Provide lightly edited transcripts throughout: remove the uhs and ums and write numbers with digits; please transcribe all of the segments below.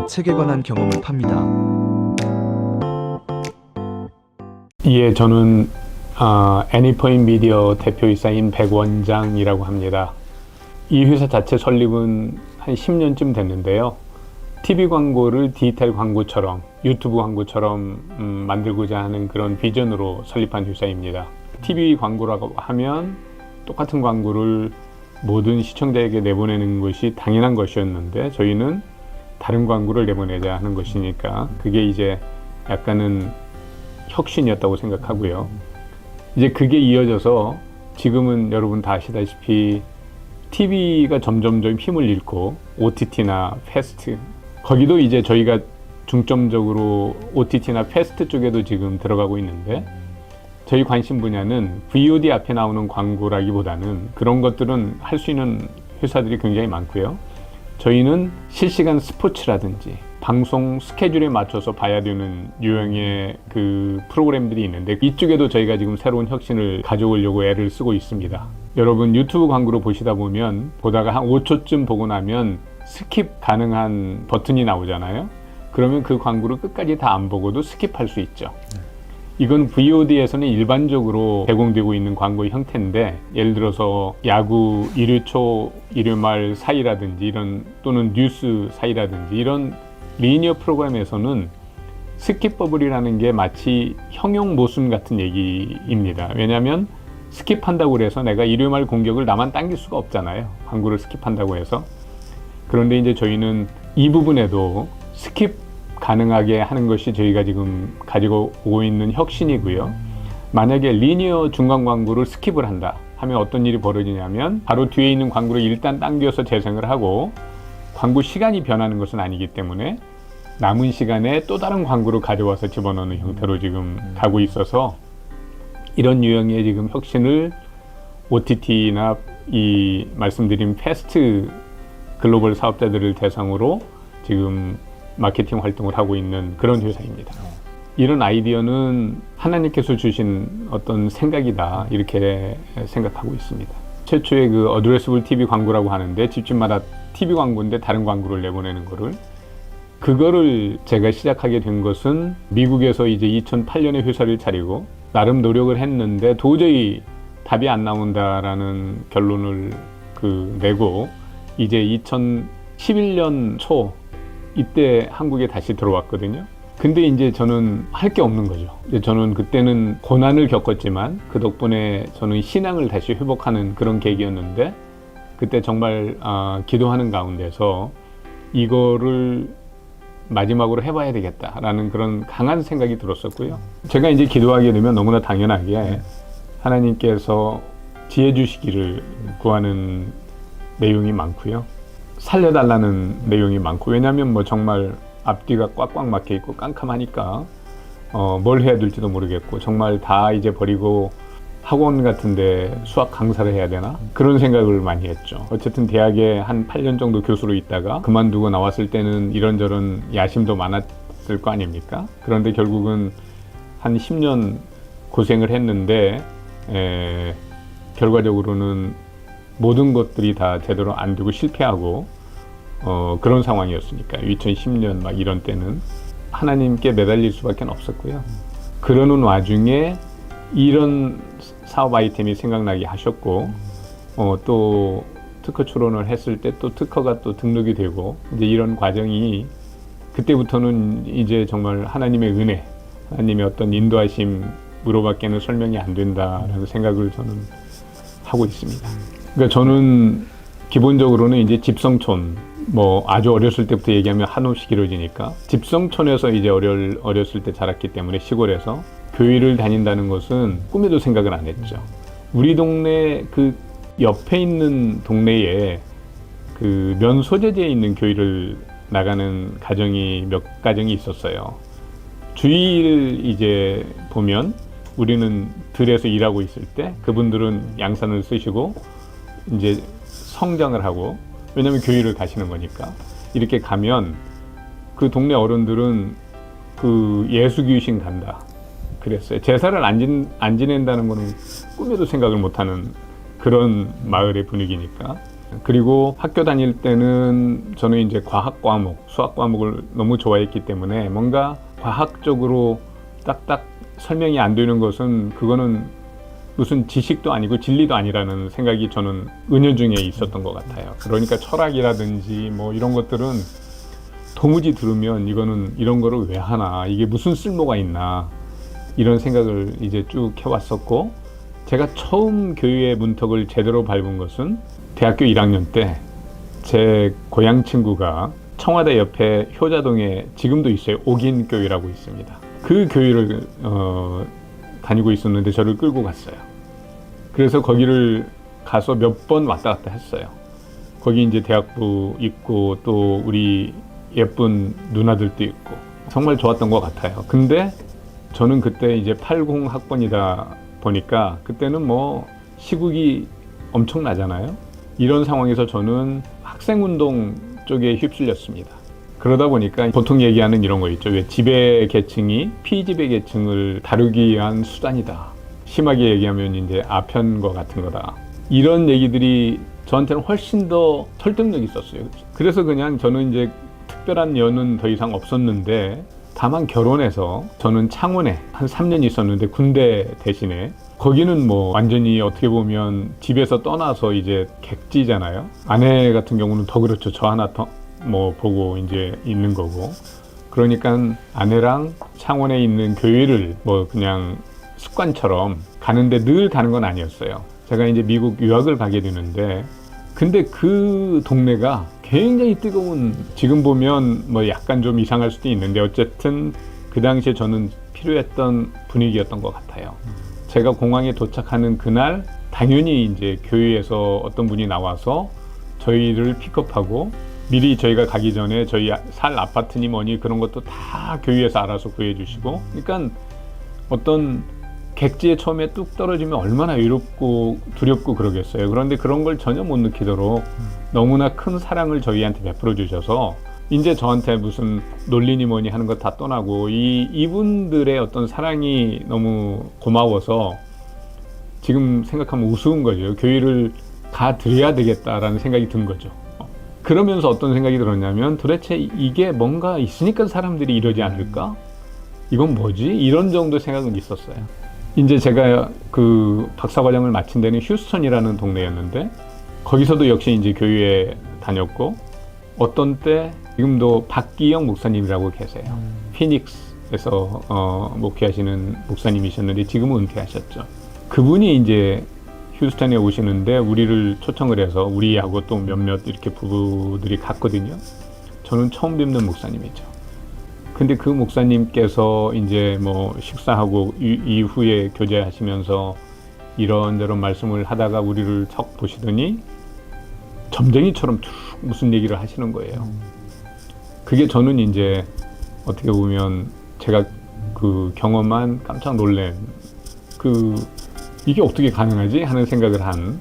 책에 관한 경험을 팝니다. 예, 저는 애니포인 미디어 대표이사인 백원장이라고 합니다. 이 회사 자체 설립은 한 10년쯤 됐는데요. TV 광고를 디지털 광고처럼, 유튜브 광고처럼 만들고자 하는 그런 비전으로 설립한 회사입니다. TV 광고라고 하면 똑같은 광고를 모든 시청자에게 내보내는 것이 당연한 것이었는데, 저희는 다른 광고를 내보내자 하는 것이니까 그게 이제 약간은 혁신이었다고 생각하고요. 이제 그게 이어져서 지금은 여러분 다 아시다시피 TV가 점점점 힘을 잃고 OTT나 패스트, 거기도 이제 저희가 중점적으로 OTT나 패스트 쪽에도 지금 들어가고 있는데, 저희 관심 분야는 VOD 앞에 나오는 광고라기보다는 그런 것들은 할 수 있는 회사들이 굉장히 많고요. 저희는 실시간 스포츠라든지 방송 스케줄에 맞춰서 봐야 되는 유형의 그 프로그램들이 있는데, 이쪽에도 저희가 지금 새로운 혁신을 가져오려고 애를 쓰고 있습니다. 여러분 유튜브 광고로 보시다 보면 보다가 한 5초쯤 보고 나면 스킵 가능한 버튼이 나오잖아요. 그러면 그 광고를 끝까지 다 안 보고도 스킵할 수 있죠. 이건 VOD에서는 일반적으로 제공되고 있는 광고의 형태인데, 예를 들어서 야구 1회 초 1회 말 사이라든지 이런, 또는 뉴스 사이라든지 이런 리니어 프로그램에서는 스킵 버블이라는 게 마치 형용 모순 같은 얘기입니다. 왜냐하면 스킵한다고 해서 내가 1회 말 공격을 나만 당길 수가 없잖아요, 광고를 스킵한다고 해서. 그런데 이제 저희는 이 부분에도 스킵 가능하게 하는 것이 저희가 지금 가지고 오고 있는 혁신이고요. 만약에 리니어 중간 광고를 스킵을 한다 하면 어떤 일이 벌어지냐면, 바로 뒤에 있는 광고를 일단 당겨서 재생을 하고, 광고 시간이 변하는 것은 아니기 때문에 남은 시간에 또 다른 광고를 가져와서 집어넣는 형태로 지금 가고 있어서, 이런 유형의 지금 혁신을 OTT나 이 말씀드린 패스트 글로벌 사업자들을 대상으로 지금 마케팅 활동을 하고 있는 그런 회사입니다. 이런 아이디어는 하나님께서 주신 어떤 생각이다, 이렇게 생각하고 있습니다. 최초의 그 어드레스블 TV 광고라고 하는데, 집집마다 TV 광고인데 다른 광고를 내보내는 그거를 제가 시작하게 된 것은, 미국에서 이제 2008년에 회사를 차리고 나름 노력을 했는데 도저히 답이 안 나온다라는 결론을 내고, 이제 2011년 초 이때 한국에 다시 들어왔거든요. 근데 이제 저는 할 게 없는 거죠. 저는 그때는 고난을 겪었지만 그 덕분에 저는 신앙을 다시 회복하는 그런 계기였는데, 그때 정말 기도하는 가운데서 이거를 마지막으로 해봐야 되겠다라는 그런 강한 생각이 들었었고요. 제가 이제 기도하게 되면 너무나 당연하게 하나님께서 지혜 주시기를 구하는 내용이 많고요. 살려달라는 내용이 많고, 왜냐하면 뭐 정말 앞뒤가 꽉꽉 막혀 있고 깜깜하니까 뭘 해야 될지도 모르겠고, 정말 다 이제 버리고 학원 같은데 수학 강사를 해야 되나? 그런 생각을 많이 했죠. 어쨌든 대학에 한 8년 정도 교수로 있다가 그만두고 나왔을 때는 이런저런 야심도 많았을 거 아닙니까? 그런데 결국은 한 10년 고생을 했는데 결과적으로는 모든 것들이 다 제대로 안 되고 실패하고 그런 상황이었으니까 2010년 막 이런 때는 하나님께 매달릴 수밖에 없었고요. 그러는 와중에 이런 사업 아이템이 생각나게 하셨고, 또 특허 출원을 했을 때 또 특허가 또 등록이 되고, 이제 이런 과정이, 그때부터는 이제 정말 하나님의 은혜, 하나님의 어떤 인도하심으로밖에는 설명이 안 된다라는 생각을 저는 하고 있습니다. 그러니까 저는 기본적으로는 이제 집성촌, 뭐 아주 어렸을 때부터 얘기하면 한없이 길어지니까, 집성촌에서 이제 어렸을 때 자랐기 때문에, 시골에서 교회를 다닌다는 것은 꿈에도 생각을 안 했죠. 우리 동네 그 옆에 있는 동네에 그 면소재지에 있는 교회를 나가는 가정이 몇 가정이 있었어요. 주일 이제 보면 우리는 들에서 일하고 있을 때 그분들은 양산을 쓰시고 이제 성장을 하고, 왜냐면 교회를 가시는 거니까, 이렇게 가면 그 동네 어른들은 그 예수귀신 간다 그랬어요. 제사를 안 지낸다는 거는 꿈에도 생각을 못하는 그런 마을의 분위기니까. 그리고 학교 다닐 때는 저는 이제 과학 과목, 수학 과목을 너무 좋아했기 때문에 뭔가 과학적으로 딱딱 설명이 안 되는 것은 그거는 무슨 지식도 아니고 진리도 아니라는 생각이 저는 은연중에 있었던 것 같아요. 그러니까 철학이라든지 뭐 이런 것들은 도무지 들으면 이거는 이런 거를 왜 하나, 이게 무슨 쓸모가 있나, 이런 생각을 이제 쭉 해왔었고, 제가 처음 교육의 문턱을 제대로 밟은 것은 대학교 1학년 때 제 고향 친구가 청와대 옆에 효자동에 지금도 있어요. 옥인교회라고 있습니다. 그 교회를 다니고 있었는데 저를 끌고 갔어요. 그래서 거기를 가서 몇 번 왔다 갔다 했어요. 거기 이제 대학부 있고 또 우리 예쁜 누나들도 있고 정말 좋았던 것 같아요. 근데 저는 그때 이제 80학번이다 보니까 그때는 뭐 시국이 엄청나잖아요. 이런 상황에서 저는 학생운동 쪽에 휩쓸렸습니다. 그러다 보니까 보통 얘기하는 이런 거 있죠. 왜 지배 계층이 피지배 계층을 다루기 위한 수단이다. 심하게 얘기하면 이제 아편과 같은 거다. 이런 얘기들이 저한테는 훨씬 더 설득력이 있었어요. 그래서 그냥 저는 이제 특별한 연은 더 이상 없었는데 다만 결혼해서 저는 창원에 한 3년 있었는데 군대 대신에 거기는 뭐 완전히 어떻게 보면 집에서 떠나서 이제 객지잖아요. 아내 같은 경우는 더 그렇죠. 저 하나 더 뭐 보고 이제 있는 거고. 그러니까 아내랑 창원에 있는 교회를 뭐 그냥 습관처럼 가는데 늘 가는 건 아니었어요. 제가 이제 미국 유학을 가게 되는데 근데 그 동네가 굉장히 뜨거운, 지금 보면 뭐 약간 좀 이상할 수도 있는데 어쨌든 그 당시에 저는 필요했던 분위기였던 것 같아요. 제가 공항에 도착하는 그날 당연히 이제 교회에서 어떤 분이 나와서 저희를 픽업하고 미리 저희가 가기 전에 저희 살 아파트니 뭐니 그런 것도 다 교회에서 알아서 구해주시고, 그러니까 어떤 객지에 처음에 뚝 떨어지면 얼마나 외롭고 두렵고 그러겠어요. 그런데 그런 걸 전혀 못 느끼도록 너무나 큰 사랑을 저희한테 베풀어 주셔서 이제 저한테 무슨 논리니 뭐니 하는 거 다 떠나고 이분들의 어떤 사랑이 너무 고마워서 지금 생각하면 우스운 거죠. 교회를 가드려야 되겠다라는 생각이 든 거죠. 그러면서 어떤 생각이 들었냐면 도대체 이게 뭔가 있으니까 사람들이 이러지 않을까? 이건 뭐지? 이런 정도 생각은 있었어요. 이제 제가 그 박사과정을 마친 데는 휴스턴이라는 동네였는데 거기서도 역시 이제 교회에 다녔고 어떤 때 지금도 박기영 목사님이라고 계세요. 피닉스에서 목회하시는 목사님이셨는데 지금은 은퇴하셨죠. 그분이 이제 휴스턴에 오시는데 우리를 초청을 해서 우리하고 또 몇몇 이렇게 부부들이 갔거든요. 저는 처음 뵙는 목사님이죠. 근데 그 목사님께서 이제 뭐 식사하고 이후에 교제하시면서 이런저런 말씀을 하다가 우리를 척 보시더니 점쟁이처럼 툭 무슨 얘기를 하시는 거예요. 그게 저는 이제 어떻게 보면 제가 그 경험한 깜짝 놀란 이게 어떻게 가능하지 하는 생각을 한,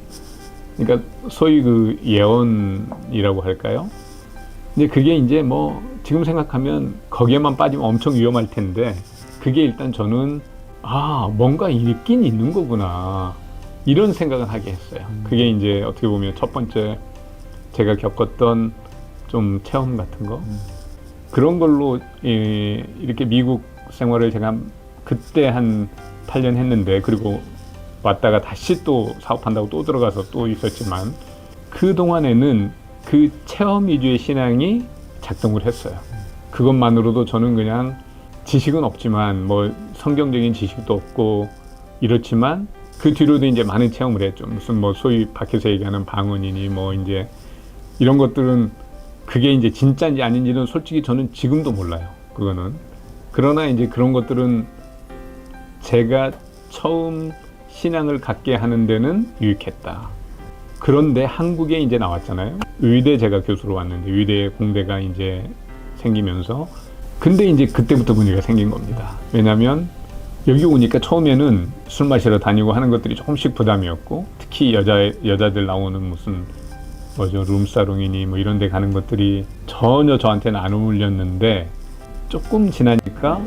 그러니까 소위 그 예언이라고 할까요? 근데 그게 이제 뭐 지금 생각하면 거기에만 빠지면 엄청 위험할 텐데 그게 일단 저는 뭔가 있긴 있는 거구나 이런 생각을 하게 했어요. 그게 이제 어떻게 보면 첫 번째 제가 겪었던 좀 체험 같은 거, 그런 걸로 이렇게 미국 생활을 제가 그때 한 8년 했는데, 그리고 왔다가 다시 또 사업한다고 또 들어가서 또 있었지만 그 동안에는 그 체험 위주의 신앙이 작동을 했어요. 그것만으로도 저는 그냥 지식은 없지만 뭐 성경적인 지식도 없고 이렇지만 그 뒤로도 이제 많은 체험을 했죠. 무슨 뭐 소위 밖에서 얘기하는 방언이니 뭐 이제 이런 것들은 그게 이제 진짜인지 아닌지는 솔직히 저는 지금도 몰라요. 그거는. 그러나 이제 그런 것들은 제가 처음 신앙을 갖게 하는 데는 유익했다. 그런데 한국에 이제 나왔잖아요. 의대 제가 교수로 왔는데 의대 공대가 이제 생기면서 근데 이제 그때부터 문제가 생긴 겁니다. 왜냐하면 여기 오니까 처음에는 술 마시러 다니고 하는 것들이 조금씩 부담이었고, 특히 여자들 나오는 무슨 뭐죠 룸사롱이니 뭐 이런 데 가는 것들이 전혀 저한테는 안 어울렸는데 조금 지나니까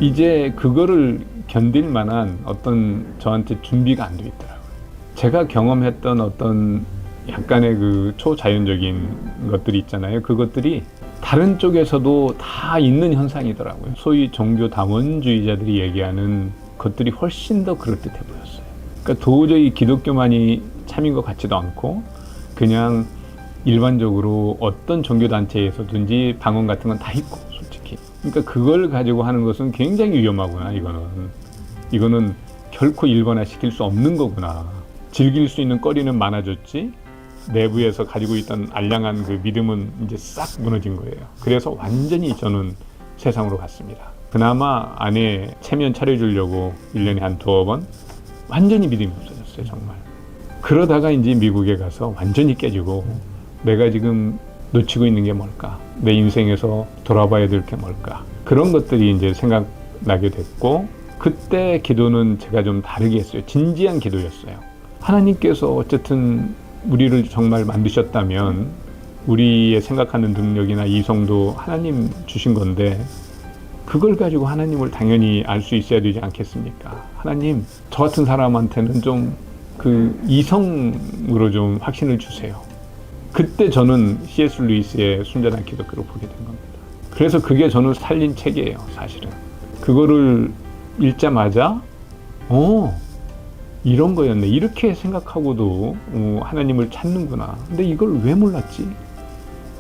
이제 그거를 견딜 만한 어떤 저한테 준비가 안 돼 있더라고요. 제가 경험했던 어떤 약간의 그 초자연적인 것들이 있잖아요. 그것들이 다른 쪽에서도 다 있는 현상이더라고요. 소위 종교 다원주의자들이 얘기하는 것들이 훨씬 더 그럴듯해 보였어요. 그러니까 도저히 기독교만이 참인 것 같지도 않고 그냥 일반적으로 어떤 종교단체에서든지 방언 같은 건 다 있고 솔직히. 그러니까 그걸 가지고 하는 것은 굉장히 위험하구나. 이거는 결코 일반화시킬 수 없는 거구나. 즐길 수 있는 거리는 많아졌지 내부에서 가지고 있던 알량한 그 믿음은 이제 싹 무너진 거예요. 그래서 완전히 저는 세상으로 갔습니다. 그나마 아내 체면 차려주려고 1년에 한 2번 완전히 믿음이 없어졌어요. 정말. 그러다가 이제 미국에 가서 완전히 깨지고 내가 지금 놓치고 있는 게 뭘까? 내 인생에서 돌아봐야 될 게 뭘까? 그런 것들이 이제 생각나게 됐고 그때 기도는 제가 좀 다르게 했어요. 진지한 기도였어요. 하나님께서 어쨌든 우리를 정말 만드셨다면 우리의 생각하는 능력이나 이성도 하나님 주신 건데 그걸 가지고 하나님을 당연히 알 수 있어야 되지 않겠습니까? 하나님, 저 같은 사람한테는 좀 그 이성으로 좀 확신을 주세요. 그때 저는 C.S. 루이스의 순전한 기독교를 보게 된 겁니다. 그래서 그게 저는 살린 책이에요, 사실은. 그거를 읽자마자 이런 거였네. 이렇게 생각하고도 하나님을 찾는구나. 근데 이걸 왜 몰랐지?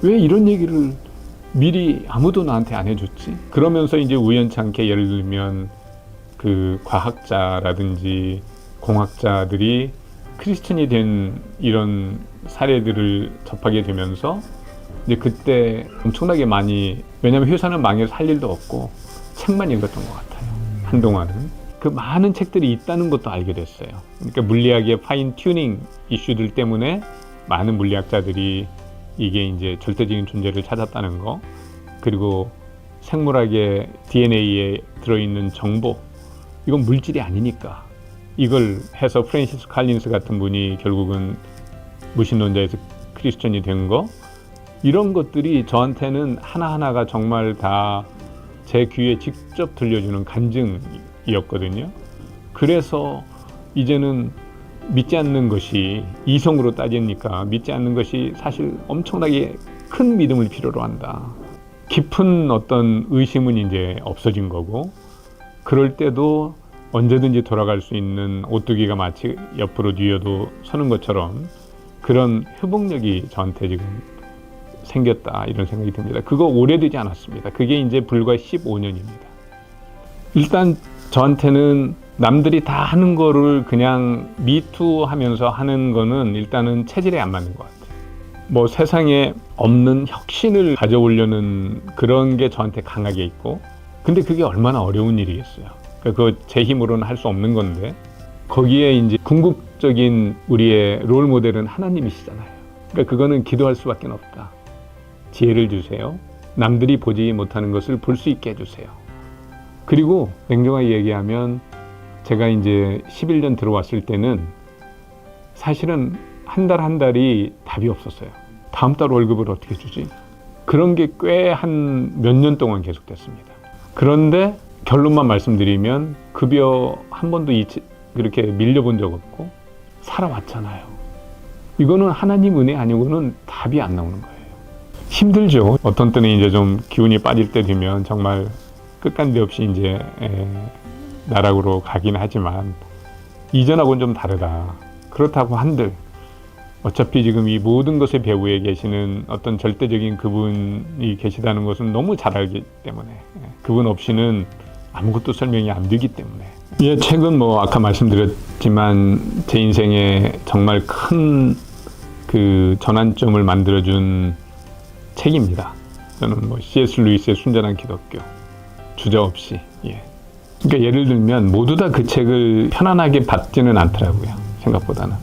왜 이런 얘기를 미리 아무도 나한테 안 해줬지? 그러면서 이제 우연찮게 예를 들면 그 과학자라든지 공학자들이 크리스천이 된 이런 사례들을 접하게 되면서 이제 그때 엄청나게 많이, 왜냐면 회사는 망해서 할 일도 없고 책만 읽었던 것 같아요. 한동안은. 그 많은 책들이 있다는 것도 알게 됐어요. 그러니까 물리학의 파인 튜닝 이슈들 때문에 많은 물리학자들이 이게 이제 절대적인 존재를 찾았다는 거, 그리고 생물학의 DNA에 들어있는 정보, 이건 물질이 아니니까 이걸 해서 프랜시스 칼린스 같은 분이 결국은 무신론자에서 크리스천이 된 거, 이런 것들이 저한테는 하나하나가 정말 다 제 귀에 직접 들려주는 간증이었거든요. 그래서 이제는 믿지 않는 것이, 이성으로 따지니까 믿지 않는 것이 사실 엄청나게 큰 믿음을 필요로 한다. 깊은 어떤 의심은 이제 없어진 거고, 그럴 때도 언제든지 돌아갈 수 있는 오뚜기가 마치 옆으로 뉘어도 서는 것처럼 그런 회복력이 저한테 지금 생겼다, 이런 생각이 듭니다. 그거 오래되지 않았습니다. 그게 이제 불과 15년입니다. 일단 저한테는 남들이 다 하는 거를 그냥 미투 하면서 하는 거는 일단은 체질에 안 맞는 것 같아요. 뭐 세상에 없는 혁신을 가져오려는 그런 게 저한테 강하게 있고, 근데 그게 얼마나 어려운 일이겠어요. 그거 제 힘으로는 할 수 없는 건데, 거기에 이제 궁극적인 우리의 롤 모델은 하나님이시잖아요. 그러니까 그거는 기도할 수밖에 없다. 지혜를 주세요. 남들이 보지 못하는 것을 볼 수 있게 해주세요. 그리고 냉정하게 얘기하면 제가 이제 11년 들어왔을 때는 사실은 한 달 한 달이 답이 없었어요. 다음 달 월급을 어떻게 주지? 그런 게 꽤 한 몇 년 동안 계속됐습니다. 그런데 결론만 말씀드리면 급여 한 번도 그렇게 밀려본 적 없고 살아왔잖아요. 이거는 하나님 은혜 아니고는 답이 안 나오는 거예요. 힘들죠. 어떤 때는 이제 좀 기운이 빠질 때 되면 정말 끝간데 없이 이제 나락으로 가긴 하지만 이전하고는 좀 다르다. 그렇다고 한들 어차피 지금 이 모든 것의 배후에 계시는 어떤 절대적인 그분이 계시다는 것은 너무 잘 알기 때문에, 그분 없이는 아무것도 설명이 안 되기 때문에. 예, 책은 뭐 아까 말씀드렸지만 제 인생에 정말 큰 그 전환점을 만들어준 책입니다. 저는 뭐 C.S. 루이스의 순전한 기독교, 주저없이. 예. 그러니까 예를 들면 모두 다 그 책을 편안하게 받지는 않더라고요. 생각보다는.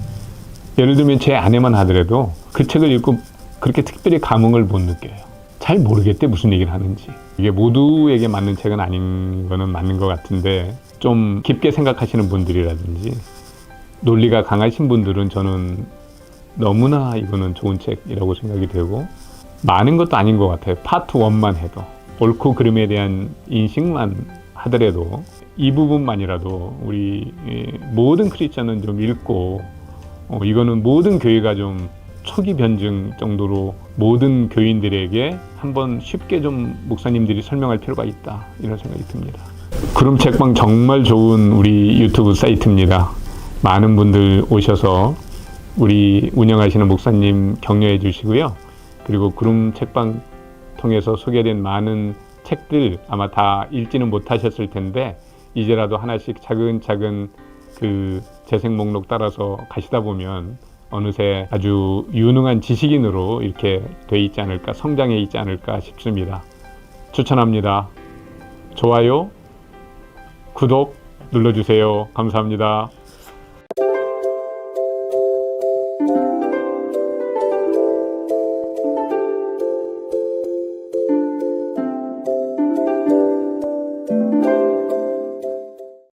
예를 들면 제 아내만 하더라도 그 책을 읽고 그렇게 특별히 감흥을 못 느껴요. 잘 모르겠대, 무슨 얘기를 하는지. 이게 모두에게 맞는 책은 아닌 거는 맞는 것 같은데, 좀 깊게 생각하시는 분들이라든지 논리가 강하신 분들은 저는 너무나 이거는 좋은 책이라고 생각이 되고, 많은 것도 아닌 것 같아요. 파트 1만 해도, 옳고 그름에 대한 인식만 하더라도 이 부분만이라도 우리 모든 크리스천은 좀 읽고, 이거는 모든 교회가 좀 초기 변증 정도로 모든 교인들에게 한번 쉽게 좀 목사님들이 설명할 필요가 있다, 이런 생각이 듭니다. 구름 책방 정말 좋은 우리 유튜브 사이트입니다. 많은 분들 오셔서 우리 운영하시는 목사님 격려해 주시고요. 그리고 구름 책방 통해서 소개된 많은 책들 아마 다 읽지는 못하셨을 텐데 이제라도 하나씩 차근차근 그 재생 목록 따라서 가시다 보면 어느새 아주 유능한 지식인으로 이렇게 돼 있지 않을까, 성장해 있지 않을까 싶습니다. 추천합니다. 좋아요, 구독 눌러주세요. 감사합니다.